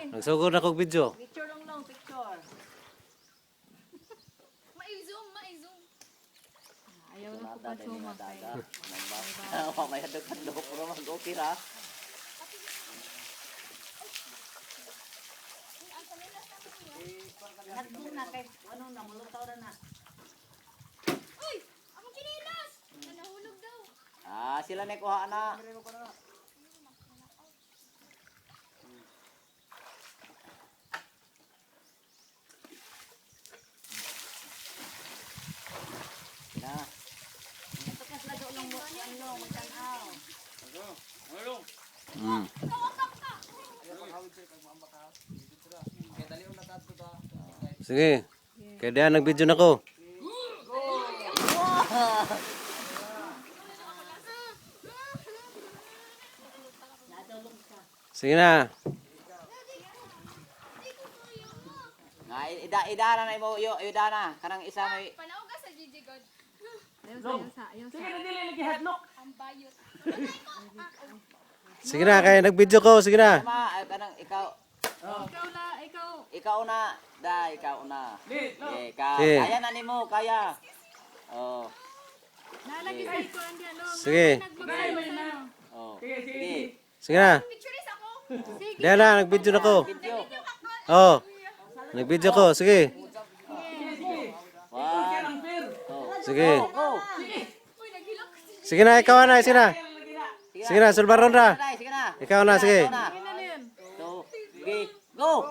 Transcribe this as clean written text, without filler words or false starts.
Nagsugod na kog video. Picture lang, picture. Mai-zoom, mai-zoom. Ayaw na ko pa suma kay. May hadog-hadog pero mag-okay ra. Hadlok na kay ano na mulutaw na. Uy! Akong chinilas! Nahulog daw. Sila na kuha na. Na. Tukas lagi ulang mo ano magtanaw. Sige. Kaya diyan nag-video na ko. Sige na. Idana na mo yo, idana kanang isa may Panaog ka sa Gigi God. Ayaw sa. Ang bayot. Sige na, kaya nag-video ko. Sige na. kanang ikaw. Ikaw. Ikaw na. Ikaw na. Ikaw. Okay. Kaya na nimo, kaya. Oh. Nalagi sa iko andi ano. Sige. Oh. Sige. Sige na. Pictures ako. Diyan na, nag-video na ko. Video. Oh. Nag-video ko. Sige. One. Sige. Go. Uy, naghilak. Sige na, ikaw na. Sige na. Sige na, sulbaron na. Sige na. Ikaw na, sige. Ikaw na. Two. Sige. Go.